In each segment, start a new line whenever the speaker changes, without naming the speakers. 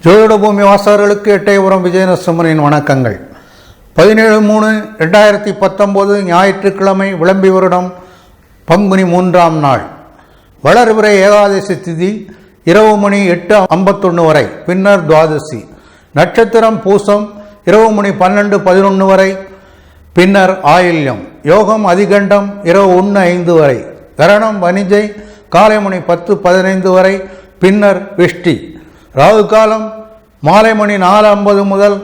ஜோதிட பூமி வாசகர்களுக்கு எட்டயபுரம் விஜயநரசிம்மனின் வணக்கங்கள். 17/3/2019 ஞாயிற்றுக்கிழமை, விளம்பி வருடம் பங்குனி 3ஆம் நாள். வளர்பிறை ஏகாதசி திதி இரவு மணி 8:51 வரை, பின்னர் துவாதசி. நட்சத்திரம் பூசம் இரவு மணி 12:11 வரை, பின்னர் ஆயில்யம். யோகம் அதிகண்டம் இரவு 1:05 வரை. கரணம் வணிஜை காலை மணி 10:15 வரை, பின்னர் விஷ்டி. ராகு காலம் மாலை மணி 4:50 முதல்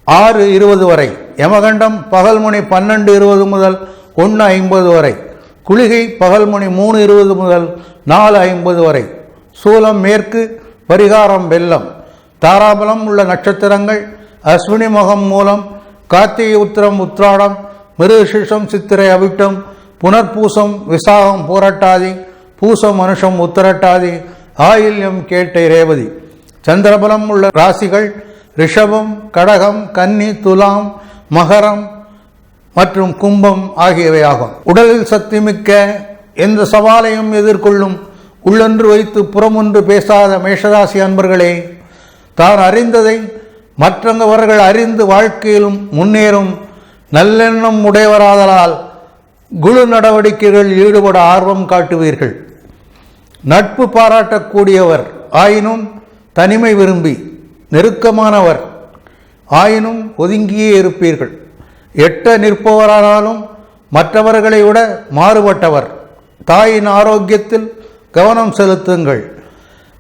6:20 வரை. யமகண்டம் பகல் மணி 12:20 முதல் 1:50 வரை. குளிகை பகல் மணி 3:20 முதல் 4:50 வரை. சூலம் மேற்கு. பரிகாரம் வெள்ளம். தாராபலம் உள்ள நட்சத்திரங்கள் அஸ்வினி மகம் மூலம், கார்த்திகை உத்திரம் உத்திராடம், மிருகசீஷம் சித்திரை அவிட்டம், புனர்பூசம் விசாகம் பூரட்டாதி, பூசம் அனுஷம் உத்திரட்டாதி, ஆயில்யம் கேட்டை ரேவதி. சந்திரபலம் உள்ள ராசிகள் ரிஷபம், கடகம், கன்னி, துலாம், மகரம் மற்றும் கும்பம் ஆகியவையாகும். உடலில் சக்தி மிக்க, எந்த சவாலையும் எதிர்கொள்ளும், உள்ளொன்று வைத்து புறமொன்று பேசாத மேஷராசி அன்பர்களே, தான் அறிந்ததை மற்றவர்கள் அறிந்து வாழ்க்கையிலும் முன்னேறும் நல்லெண்ணம் உடையவராதலால் குழு நடவடிக்கைகளில் ஈடுபட ஆர்வம் காட்டுவீர்கள். நட்பு பாராட்டக்கூடியவர் ஆயினும் தனிமை விரும்பி, நெருக்கமானவர் ஆயினும் ஒதுங்கியே இருப்பீர்கள். எட்ட நிற்பவரானாலும் மற்றவர்களை விட மாறுபட்டவர். தாயின் ஆரோக்கியத்தில் கவனம் செலுத்துங்கள்.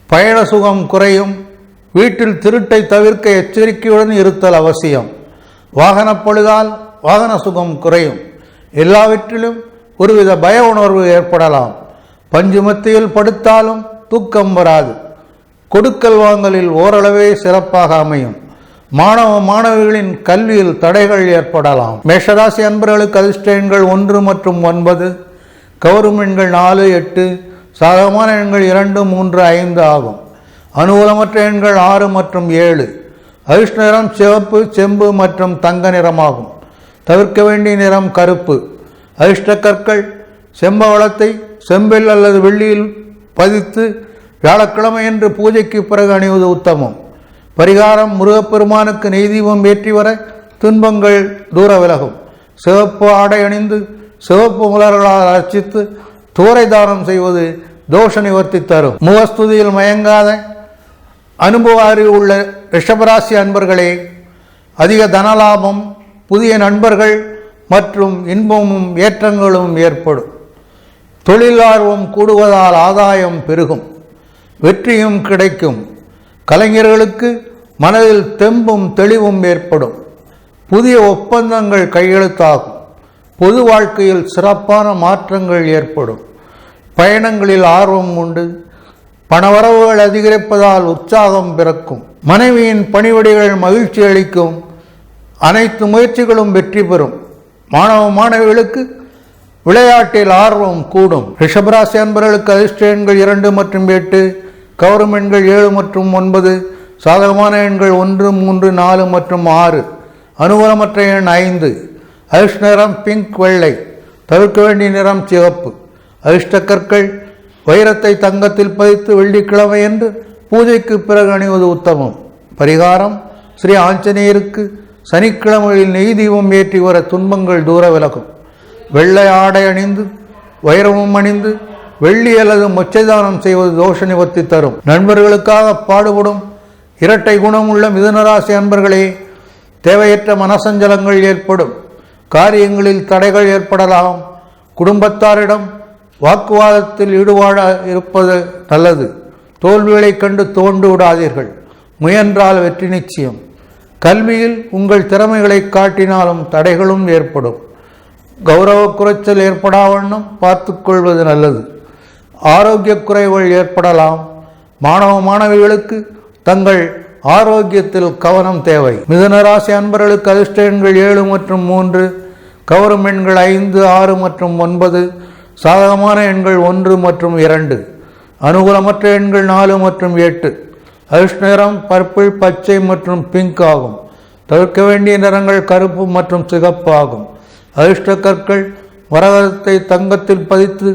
பயண சுகம் குறையும். வீட்டில் திருட்டை தவிர்க்க எச்சரிக்கையுடன் இருத்தல் அவசியம். வாகன பழுதால் வாகன சுகம் குறையும். எல்லாவற்றிலும் ஒருவித பய உணர்வு ஏற்படலாம். பஞ்சு மத்தியில் படுத்தாலும் தூக்கம் வராது. கொடுக்கல் வாங்கலில் ஓரளவே சிறப்பாக அமையும். மாணவிகளின் கல்வியில் தடைகள் ஏற்படலாம். மேஷராசி அன்பர்களுக்கு அதிர்ஷ்ட எண்கள் 1 மற்றும் 9, கவரும் எண்கள் 4, 8, சாதகமான எண்கள் 2, 3, 5 ஆகும். அனுகூலமற்ற எண்கள் 6 மற்றும் 7. அதிர்ஷ்ட நிறம் சிவப்பு, செம்பு மற்றும் தங்க நிறமாகும். தவிர்க்க வேண்டிய நிறம் கருப்பு. அதிர்ஷ்ட கற்கள் செம்பவளத்தை செம்பில் அல்லது வெள்ளியில் பதித்து வியாழக்கிழமை என்று பூஜைக்கு பிறகு அணிவது உத்தமம். பரிகாரம் முருகப்பெருமானுக்கு நெய் தீபம் ஏற்றி வர துன்பங்கள் தூர விலகும். சிவப்பு ஆடை அணிந்து சிவப்பு மலர்களால் அர்ச்சித்து தூரை தானம் செய்வது தோஷ நிவர்த்தி தரும். முகஸ்துதியில் மயங்காத அனுபவ அறிவு உள்ள ரிஷபராசி அன்பர்களே, அதிக தனலாபம், புதிய நண்பர்கள் மற்றும் இன்பமும் ஏற்றங்களும் ஏற்படும். தொழில் ஆர்வம் கூடுவதால் ஆதாயம் பெருகும். வெற்றியும் கிடைக்கும். கலைஞர்களுக்கு மனதில் தெம்பும் தெளிவும் ஏற்படும். புதிய ஒப்பந்தங்கள் கையெழுத்தாகும். பொது வாழ்க்கையில் சிறப்பான மாற்றங்கள் ஏற்படும். பயணங்களில் ஆர்வம் உண்டு. பணவரவுகள் அதிகரிப்பதால் உற்சாகம் பிறக்கும். மனைவியின் பணிவிடைகள் மகிழ்ச்சி அளிக்கும். அனைத்து முயற்சிகளும் வெற்றி பெறும். மாணவிகளுக்கு விளையாட்டில் ஆர்வம் கூடும். ரிஷபராசி அன்பர்களுக்கு அதிர்ஷ்ட எண்கள் 2 மற்றும் 8, கவரும் எண்கள் 7 மற்றும் 9, சாதகமான எண்கள் 1, 3, 4 மற்றும் 6. அனுகூலமற்ற எண் 5. அதிர்ஷ்ட நிறம் பிங்க், வெள்ளை. தவிர்க்க வேண்டிய நிறம் சிவப்பு. அதிர்ஷ்ட கற்கள் வைரத்தை தங்கத்தில் பதித்து வெள்ளிக்கிழமை என்று பூஜைக்கு பிறகு அணிவது உத்தமம். பரிகாரம் ஸ்ரீ ஆஞ்சநேயருக்கு சனிக்கிழமையில் நெய் தீபம் ஏற்றி வர துன்பங்கள் தூர விலகும். வெள்ளை ஆடை அணிந்து வைரமும் அணிந்து வெள்ளி அல்லது மொச்சைதானம் செய்வது தோஷ நிவர்த்தி தரும். நண்பர்களுக்காக பாடுபடும் இரட்டை குணம் உள்ள மிதுனராசி அன்பர்களே, தேவையற்ற மனசஞ்சலங்கள் ஏற்படும். காரியங்களில் தடைகள் ஏற்படலாம். குடும்பத்தாரிடம் வாக்குவாதத்தில் ஈடுபாட இருப்பது நல்லது. தோல்விகளை கண்டு தோண்டு விடாதீர்கள். முயன்றால் வெற்றி நிச்சயம். கல்வியில் உங்கள் திறமைகளை காட்டினாலும் தடைகளும் ஏற்படும். கௌரவ குறைச்சல் ஏற்படாவண்ணம் பார்த்துக்கொள்வது நல்லது. ஆரோக்கிய குறைவுகள் ஏற்படலாம். மாணவிகளுக்கு தங்கள் ஆரோக்கியத்தில் கவனம் தேவை. மிதுனராசி அன்பர்களுக்கு அதிர்ஷ்ட எண்கள் 7 மற்றும் 3, கவரும் எண்கள் 5, 6 மற்றும் 9, சாதகமான எண்கள் 1 மற்றும் 2. அனுகூலமற்ற எண்கள் 4 மற்றும் 8. அதிர்ஷ்ட நிறம் பர்பிள், பச்சை மற்றும் பிங்க் ஆகும். தவிர்க்க வேண்டிய நிறங்கள் கருப்பு மற்றும் சிகப்பு ஆகும். அதிர்ஷ்ட கற்கள் மரகதத்தை தங்கத்தில் பதித்து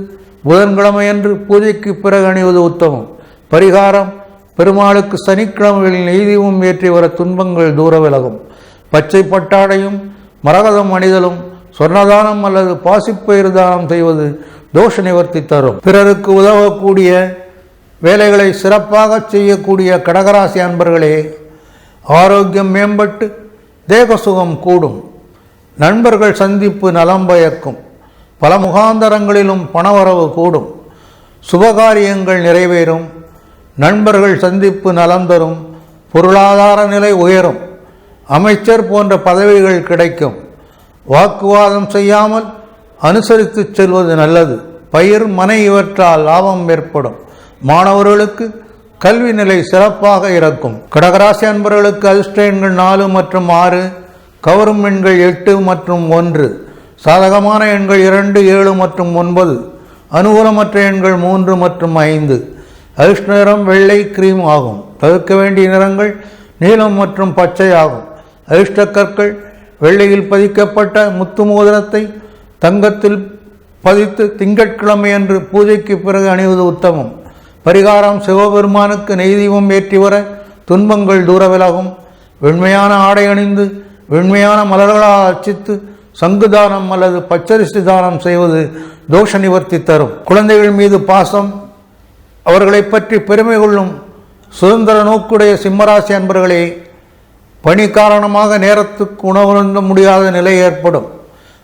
புதன்கிழமையன்று பூஜைக்கு பிறகு அணிவது உத்தமம். பரிகாரம் பெருமாளுக்கு சனிக்கிழமைகளில் நெய்தீபம் ஏற்றி வர துன்பங்கள் தூர விலகும். பச்சை பட்டாடையும் மரகதம் அணிதலும் சொர்ணதானம் அல்லது பாசிப்பயிறு தானம் செய்வது தோஷ நிவர்த்தி தரும். பிறருக்கு உதவக்கூடிய வேலைகளை சிறப்பாக செய்யக்கூடிய கடகராசி அன்பர்களே, ஆரோக்கியம் மேம்பட்டு தேக சுகம் கூடும். நண்பர்கள் சந்திப்பு நலம் பயக்கும். பல முகாந்தரங்களிலும் பணவரவு கூடும். சுபகாரியங்கள் நிறைவேறும். நண்பர்கள் சந்திப்பு நலம் தரும். பொருளாதார நிலை உயரும். அமைச்சர் போன்ற பதவிகள் கிடைக்கும். வாக்குவாதம் செய்யாமல் அனுசரித்து செல்வது நல்லது. பயிர் மனை இவற்றால் லாபம் ஏற்படும். மாணவர்களுக்கு கல்வி நிலை சிறப்பாக இருக்கும். கடகராசி அன்பர்களுக்கு அதிர்ஷ்ட எண்கள் 4 மற்றும் 6, கவரும் எண்கள் 8 மற்றும் 1, சாதகமான எண்கள் 2, 7 மற்றும் 9, அனுகூலமற்ற எண்கள் 3 மற்றும் 5. அதிர்ஷ்ட நிறம் வெள்ளை கிரீம் ஆகும். தவிர்க்க வேண்டிய நிறங்கள் நீலம் மற்றும் பச்சை ஆகும். அதிர்ஷ்ட கற்கள் வெள்ளையில் பதிக்கப்பட்ட முத்து மோதிரத்தை தங்கத்தில் பதித்து திங்கட்கிழமை அன்று பூஜைக்கு பிறகு அணிவது உத்தமம். பரிகாரம் சிவபெருமானுக்கு நெய்தீபம் ஏற்றி வர துன்பங்கள் தூர விலகும். வெண்மையான ஆடை அணிந்து வெண்மையான மலர்களால் அர்ச்சித்து சங்குதானம் அல்லது பச்சரிசி தானம் செய்வது தோஷ நிவர்த்தி தரும். குழந்தைகள் மீது பாசம், அவர்களை பற்றி பெருமை கொள்ளும் சுதந்திர நோக்குடைய சிம்மராசி அன்பர்களே, பணி காரணமாக நேரத்துக்கு உணவருந்த முடியாத நிலை ஏற்படும்.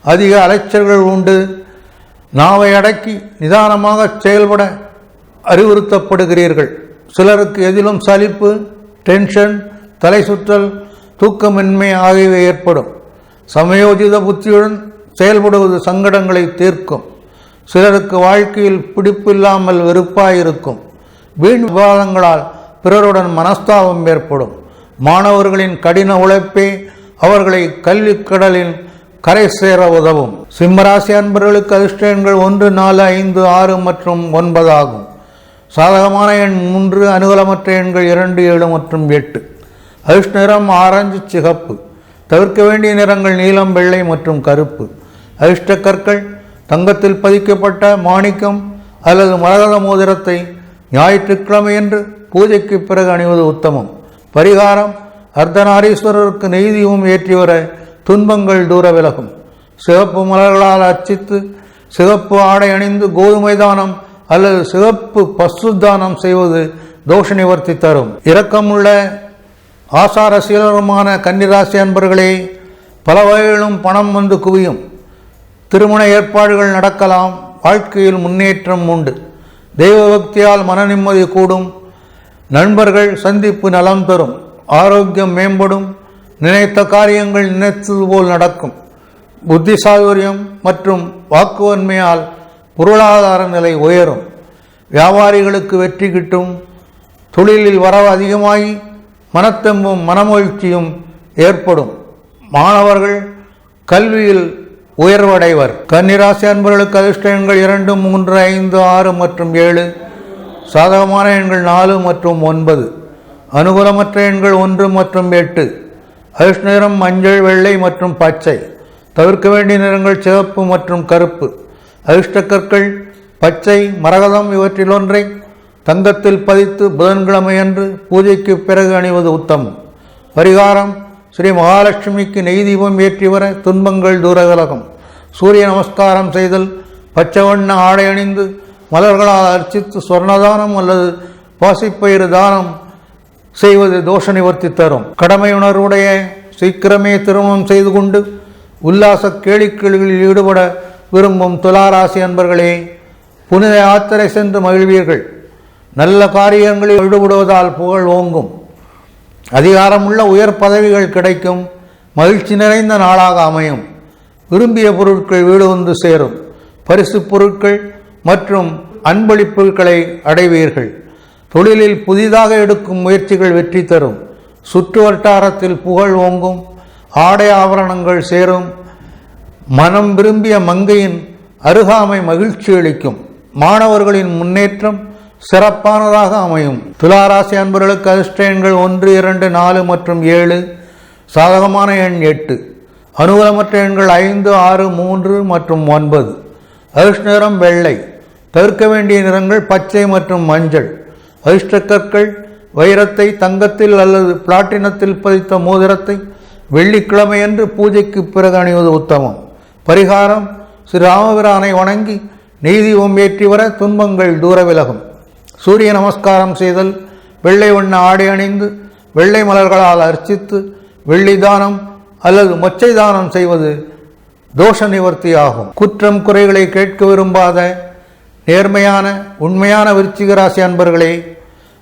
அதிக அலைச்சல்கள் உண்டு. நாவை அடக்கி நிதானமாக செயல்பட அறிவுறுத்தப்படுகிறீர்கள். சிலருக்கு எதிலும் சலிப்பு, டென்ஷன், தலை சுற்றல், தூக்கமின்மை ஆகியவை ஏற்படும். சமயோஜித புத்தியுடன் செயல்படுவது சங்கடங்களை தீர்க்கும். சிலருக்கு வாழ்க்கையில் பிடிப்பில்லாமல் வெறுப்பாயிருக்கும். வீண் விவாதங்களால் பிறருடன் மனஸ்தாபம் ஏற்படும். மாணவர்களின் கடின உழைப்பே அவர்களை கல்விக்கடலில் கரை சேர உதவும். சிம்மராசி அன்பர்களுக்கு அதிர்ஷ்ட எண்கள் 1, 4, 5, 6 மற்றும் 9 ஆகும். சாதகமான எண் 3, அனுகூலமற்ற எண்கள் 2, 7 மற்றும் 8. அதிர்ஷ்ட நிறம் ஆரஞ்சு சிகப்பு. தவிர்க்க வேண்டிய நிறங்கள் நீலம், வெள்ளை மற்றும் கருப்பு. அதிர்ஷ்ட கற்கள் தங்கத்தில் பதிக்கப்பட்ட மாணிக்கம் அல்லது மரகத மோதிரத்தை ஞாயிற்றுக்கிழமையன்று பூஜைக்கு பிறகு அணிவது உத்தமம். பரிகாரம் அர்த்தநாரீஸ்வரருக்கு நெய்தீபம் ஏற்றி வர துன்பங்கள் தூர விலகும். சிவப்பு மலர்களால் அர்ச்சித்து சிவப்பு ஆடை அணிந்து கோதுமை தானம் அல்லது சிவப்பு பசு தானம் செய்வது தோஷ நிவர்த்தி தரும். இரக்கமுள்ள ஆசாரசீலருமான கன்னிராசி அன்பர்களே, பல வகையிலும் பணம் வந்து குவியும். திருமண ஏற்பாடுகள் நடக்கலாம். வாழ்க்கையில் முன்னேற்றம் உண்டு. தெய்வ பக்தியால் மன நிம்மதி கூடும். நண்பர்கள் சந்திப்பு நலம் பெறும். ஆரோக்கியம் மேம்படும். நினைத்த காரியங்கள் நினைத்தது போல் நடக்கும். புத்தி சாதுரியம் மற்றும் வாக்குவன்மையால் பொருளாதார நிலை உயரும். வியாபாரிகளுக்கு வெற்றி கிட்டும். தொழிலில் வரவு அதிகமாகி மனத்தெம்பும் மனமகிழ்ச்சியும் ஏற்படும். மாணவர்கள் கல்வியில் உயர்வடைவர். கன்னிராசி அன்பர்களுக்கு அதிர்ஷ்ட எண்கள் 2, 3, 5, 6 மற்றும் 7. சாதகமான எண்கள் 4 மற்றும் 9. அனுகூலமற்ற எண்கள் 1 மற்றும் 8. அதிர்ஷ்ட நிறம் மஞ்சள், வெள்ளை மற்றும் பச்சை. தவிர்க்க வேண்டிய நிறங்கள் சிவப்பு மற்றும் கருப்பு. அதிர்ஷ்ட கற்கள் பச்சை, மரகதம் இவற்றில் ஒன்றை தங்கத்தில் பதித்து புதன்கிழமை அன்று பூஜைக்கு பிறகு அணிவது உத்தமம். பரிகாரம் ஸ்ரீ மகாலட்சுமிக்கு நெய்தீபம் ஏற்றி வர துன்பங்கள் தூர விலகும். சூரிய நமஸ்காரம் செய்தல், பச்சை வண்ண ஆடை அணிந்து மலர்களால் அர்ச்சித்து சொர்ணதானம் அல்லது பாசிப்பயிறு தானம் செய்வது தோஷ நிவர்த்தி தரும். கடமை உணர்வுடைய சீக்கிரமே திருமணம் செய்து கொண்டு உல்லாச கேளிக்கைகளில் ஈடுபட விரும்பும் துளாராசி அன்பர்களே, புனித யாத்திரை சென்று மகிழ்வீர்கள். நல்ல காரியங்களில் ஈடுபடுவதால் புகழ் ஓங்கும். அதிகாரமுள்ள உயர் பதவிகள் கிடைக்கும். மகிழ்ச்சி நிறைந்த நாளாக அமையும். விரும்பிய பொருட்கள் வீடு வந்து சேரும். பரிசு பொருட்கள் மற்றும் அன்பளிப்புகளை அடைவீர்கள். தொழிலில் புதிதாக எடுக்கும் முயற்சிகள் வெற்றி தரும். சுற்று வட்டாரத்தில் புகழ் ஓங்கும். ஆடை ஆபரணங்கள் சேரும். மனம் விரும்பிய மங்கையின் அருகாமை மகிழ்ச்சி அளிக்கும். மாணவர்களின் முன்னேற்றம் சிறப்பானதாக அமையும். துளாராசி அன்பர்களுக்கு அதிர்ஷ்ட எண்கள் 1, 2, 4 மற்றும் 7. சாதகமான எண் 8. அனுகூலமற்ற எண்கள் 5, 6, 3 மற்றும் 9. அதிர்ஷ்ட நிறம் வெள்ளை. தவிர்க்க வேண்டிய நிறங்கள் பச்சை மற்றும் மஞ்சள். அதிர்ஷ்ட கற்கள் வைரத்தை தங்கத்தில் அல்லது பிளாட்டினத்தில் பதித்த மோதிரத்தை வெள்ளிக்கிழமையன்று பூஜைக்கு பிறகு அணிவது உத்தமம். பரிகாரம்: ஸ்ரீ ராமபிரானை வணங்கி நெய்தீபம் ஏற்றி வர துன்பங்கள் தூர விலகும். சூரிய நமஸ்காரம் செய்தல், வெள்ளை வண்ண ஆடை அணிந்து வெள்ளை மலர்களால் அர்ச்சித்து வெள்ளி தானம் அல்லது மொச்சை தானம் செய்வது தோஷ நிவர்த்தியாகும். குற்றம் குறைகளை கேட்க விரும்பாத நேர்மையான உண்மையான விருச்சிக ராசி அன்பர்களே,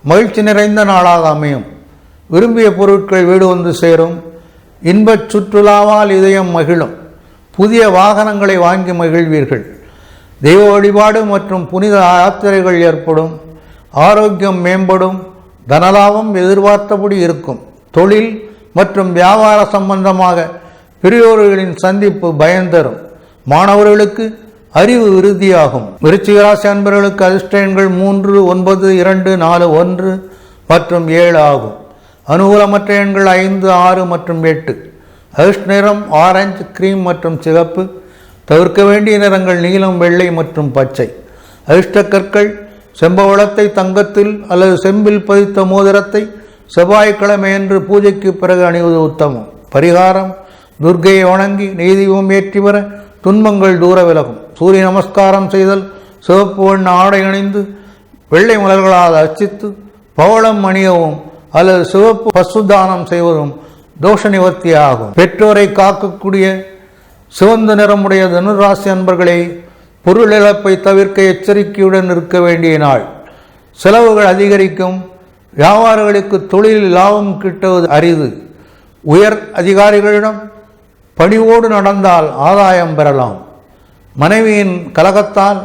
மகிழ்ச்சி நிறைந்த நாளாக அமையும். விரும்பிய பொருட்கள் வீடு வந்து சேரும். இன்பச் சுற்றுலாவால் இதயம் மகிழும். புதிய வாகனங்களை வாங்கி மகிழ்வீர்கள். தெய்வ வழிபாடு மற்றும் புனித யாத்திரைகள் ஏற்படும். ஆரோக்கியம் மேம்படும். தனலாபம் எதிர்பார்த்தபடி இருக்கும். தொழில் மற்றும் வியாபார சம்பந்தமாக பெரியோர்களின் சந்திப்பு பயன்தரும். மாணவர்களுக்கு அறிவு விருத்தியாகும். விருச்சிக ராசி அன்பர்களுக்கு அதிர்ஷ்ட எண்கள் 3, 9, 2, 4, 1 மற்றும் 7 ஆகும். அனுகூலமற்ற எண்கள் 5, 6 மற்றும் 8. அதிர்ஷ்ட நிறம் ஆரஞ்சு, கிரீம் மற்றும் சிவப்பு. தவிர்க்க வேண்டிய நிறங்கள் நீலம், வெள்ளை மற்றும் பச்சை. அதிர்ஷ்ட கற்கள்: செம்பவளத்தை தங்கத்தில் அல்லது செம்பில் பதித்த மோதிரத்தை செவ்வாய்க்கிழமையன்று பூஜைக்கு பிறகு அணிவது உத்தமம். பரிகாரம்: துர்க்கையை வணங்கி நெய்தீபம் ஏற்றி வர துன்பங்கள் தூர விலகும். சூரிய நமஸ்காரம் செய்தல், சிவப்பு வண்ண ஆடை அணிந்து வெள்ளை மலர்களால் அர்ச்சித்து பவளம் அணியவும் அல்லது சிவப்பு பசுதானம் செய்வதும் தோஷ நிவர்த்தியாகும். பெற்றோரை காக்கக்கூடிய சிவந்த நிறமுடைய தனுராசி அன்பர்களே, பொருள் இழப்பை தவிர்க்க எச்சரிக்கையுடன் இருக்க வேண்டிய நாள். செலவுகள் அதிகரிக்கும். வியாபாரிகளுக்கு தொழிலில் லாபம் கிட்டுவது அரிது. உயர் அதிகாரிகளிடம் பணிவோடு நடந்தால் ஆதாயம் பெறலாம். மனைவியின் கலகத்தால்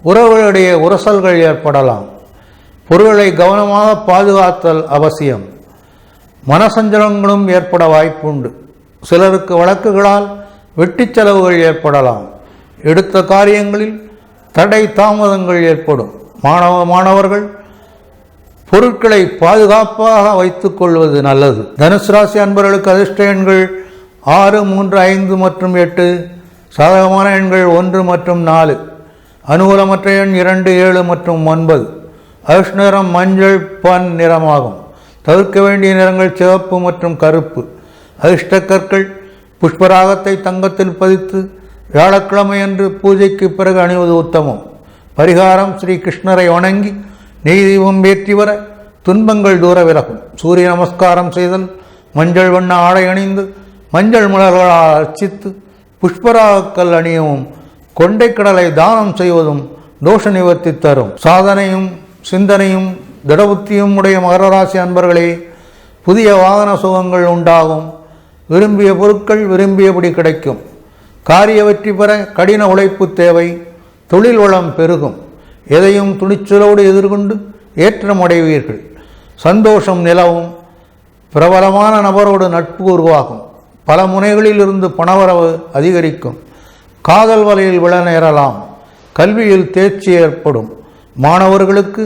உறவுகளிடையே உரசல்கள் ஏற்படலாம். பொருள்களை கவனமாக பாதுகாத்தல் அவசியம். மனசஞ்சலங்களும் ஏற்பட வாய்ப்புண்டு. சிலருக்கு வழக்குகளால் வெட்டி செலவுகள் ஏற்படலாம். எடுத்த காரியங்களில் தடை தாமதங்கள் ஏற்படும். மாணவர்கள் பொருட்களை பாதுகாப்பாக வைத்துக் கொள்வது நல்லது. தனுசு ராசி அன்பர்களுக்கு அதிர்ஷ்ட எண்கள் 6, 3, 5 மற்றும் 8. சாதகமான எண்கள் 1 மற்றும் 4. அனுகூலமற்ற எண் 2, 7 மற்றும் 9. அதிர்ஷ்ட நிறம் மஞ்சள் பன் நிறமாகும். தவிர்க்க வேண்டிய நிறங்கள் சிவப்பு மற்றும் கருப்பு. அதிர்ஷ்ட கற்கள்: புஷ்பராகத்தை தங்கத்தில் பதித்து வியாழக்கிழமையன்று பூஜைக்கு பிறகு அணிவது உத்தமம். பரிகாரம்: ஸ்ரீ கிருஷ்ணரை வணங்கி நெய்தீபம் ஏற்றி வர துன்பங்கள் தூர விலகும். சூரிய நமஸ்காரம் செய்தல், மஞ்சள் வண்ண ஆடை அணிந்து மஞ்சள் மலர்களால் அர்ச்சித்து புஷ்பராகக்கல் அணியவும் கொண்டைக்கடலை தானம் செய்வதும் தோஷ நிவர்த்தி தரும். சாதனையும் சிந்தனையும் திடபுத்தியும் உடைய மகர ராசி அன்பர்களே, புதிய வாகன சுகங்கள் உண்டாகும். விரும்பிய பொருட்கள் விரும்பியபடி கிடைக்கும். காரிய வெற்றி பெற கடின உழைப்பு தேவை. தொழில் வளம் பெருகும். எதையும் துணிச்சலோடு எதிர்கொண்டு ஏற்றமடைவீர்கள். சந்தோஷம் நிலவும். பிரபலமான நபரோடு நட்பு உருவாகும். பல முனைகளில் இருந்து பணவரவு அதிகரிக்கும். காதல் வலையில் விழ நேரலாம். கல்வியில் தேர்ச்சி ஏற்படும். மாணவர்களுக்கு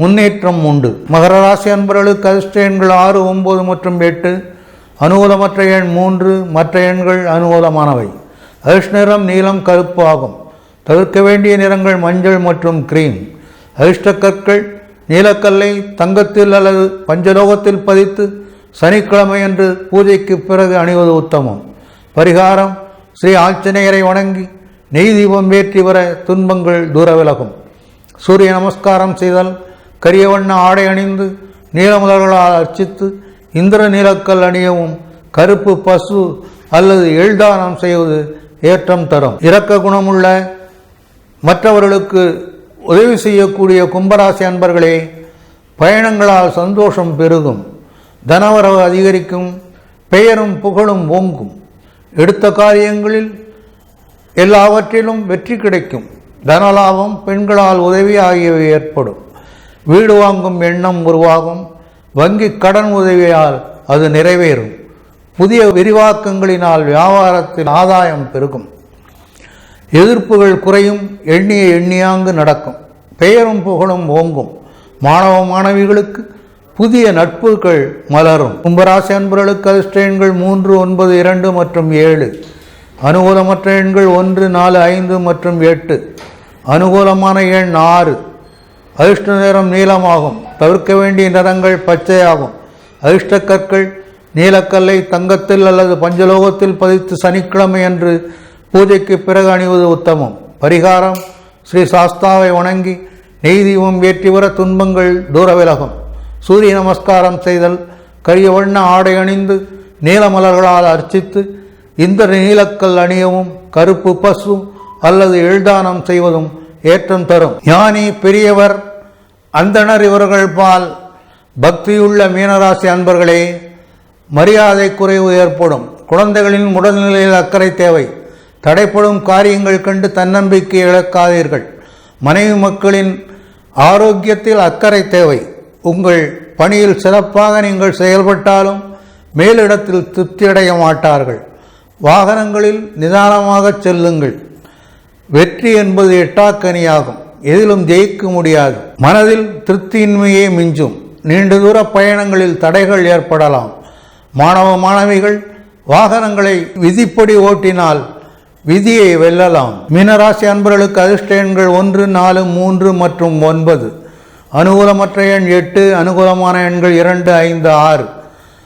முன்னேற்றம் உண்டு. மகர ராசி அன்பர்களுக்கு அதிர்ஷ்ட எண்கள் 6, 9 மற்றும் 8. அனுகூலமற்ற எண் 3. மற்ற எண்கள் அனுகூலமானவை. அதிர்ஷ்ட நிறம் நீலம், கருப்பு ஆகும். தவிர்க்க வேண்டிய நிறங்கள் மஞ்சள் மற்றும் கிரீம். அதிர்ஷ்ட கற்கள்: நீலக்கல்லை தங்கத்தில் அல்லது பஞ்சலோகத்தில் பதித்து சனிக்கிழமையன்று பூஜைக்கு பிறகு அணிவது உத்தமம். பரிகாரம்: ஸ்ரீ ஆஞ்சநேயரை வணங்கி நெய்தீபம் ஏற்றி வர துன்பங்கள் தூர விலகும். சூரிய நமஸ்காரம் செய்தல், கரிய வண்ண ஆடை அணிந்து நீலமலர்களால் அர்ச்சித்து இந்திர நீலக்கல் அணியவும் கருப்பு பசு அல்லது எள்தானம் செய்வது ஏற்றம் தரும். இரக்க குணமுள்ள மற்றவர்களுக்கு உதவி செய்யக்கூடிய கும்பராசி அன்பர்களே, பயணங்களால் சந்தோஷம் பெருகும். தனவரவு அதிகரிக்கும். பெயரும் புகழும் ஓங்கும். எடுத்த காரியங்களில் எல்லாவற்றிலும் வெற்றி கிடைக்கும். தனலாபம், பெண்களால் உதவி ஆகியவை ஏற்படும். வீடு வாங்கும் எண்ணம் உருவாகும். வங்கி கடன் உதவியால் அது நிறைவேறும். புதிய விரிவாக்கங்களினால் வியாபாரத்தில் ஆதாயம் பெருகும். எதிர்ப்புகள் குறையும். எண்ணிய எண்ணியாங்கு நடக்கும். பெயரும் புகழும் ஓங்கும். மாணவ மாணவிகளுக்கு புதிய நட்புகள் மலரும். கும்பராசி அன்பர்களுக்கு அதிர்ஷ்ட எண்கள் 3, 9, 2 மற்றும் 7. அனுகூலமற்ற எண்கள் 1, 4, 5 மற்றும் 8. அனுகூலமான எண் 6. அதிர்ஷ்ட நிறம் நீலமாகும். தவிர்க்க வேண்டிய நிறங்கள் பச்சையாகும். அதிர்ஷ்ட கற்கள் நீலக்கல்லை தங்கத்தில் அல்லது பஞ்சலோகத்தில் பதித்து சனிக்கிழமை அன்று பூஜைக்கு பிறகு அணிவது உத்தமம். பரிகாரம்: ஸ்ரீ சாஸ்தாவை வணங்கி நெய் தீபம் ஏற்றி வர துன்பங்கள் தூர விலகும். சூரிய நமஸ்காரம் செய்தல், கரிய வண்ண ஆடை அணிந்து நீல மலர்களால் அர்ச்சித்து இந்திர நீலக்கல் அணியவும், கருப்பு பசு அல்லது எள்தானம் செய்வதும் ஏற்றம் தரும். ஞானி, பெரியவர், அந்தணர் இவர்கள் பால் பக்தியுள்ள மீனராசி அன்பர்களே, மரியாதை குறைவு ஏற்படும். குழந்தைகளின் உடல்நிலையில் அக்கறை தேவை. தடைப்படும் காரியங்கள் கண்டு தன்னம்பிக்கை இழக்காதீர்கள். மனைவி மக்களின் ஆரோக்கியத்தில் அக்கறை தேவை. உங்கள் பணியில் சிறப்பாக நீங்கள் செயல்பட்டாலும் மேலிடத்தில் திருப்தியடைய மாட்டார்கள். வாகனங்களில் நிதானமாக செல்லுங்கள். வெற்றி என்பது எட்டாக்கனியாகும். எதிலும் ஜெயிக்க முடியாது. மனதில் திருப்தியின்மையே மிஞ்சும். நீண்ட தூர பயணங்களில் தடைகள் ஏற்படலாம். மாணவ மாணவிகள் வாகனங்களை விதிப்படி ஓட்டினால் விதியை வெல்லலாம். மீனராசி அன்பர்களுக்கு அதிர்ஷ்ட எண்கள் 1, 4, 3 மற்றும் 9. அனுகூலமற்ற எண் 8. அனுகூலமான எண்கள் 2, 5, 6.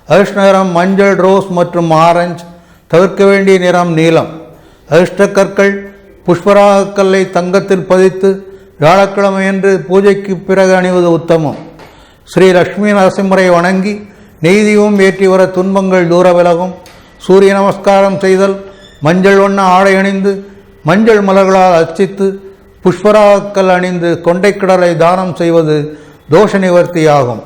அதிர்ஷ்ட நிறம் மஞ்சள், ரோஸ் மற்றும் ஆரஞ்சு. தவிர்க்க வேண்டிய நிறம் நீலம். அதிர்ஷ்ட கற்கள் புஷ்பராகக்கல்லை தங்கத்தில் பதித்து வியாழக்கிழமையன்று பூஜைக்கு பிறகு அணிவது உத்தமம். ஸ்ரீ லட்சுமி நரசிம்மரை வணங்கி நெய் தீபம் ஏற்றி வர துன்பங்கள் தூர விலகும். சூரிய நமஸ்காரம் செய்தல், மஞ்சள் வண்ண ஆடை அணிந்து மஞ்சள் மலர்களால் அர்ச்சித்து புஷ்பராகக்கல் அணிந்து கொண்டைக்கடலை தானம் செய்வது தோஷ நிவர்த்தியாகும்.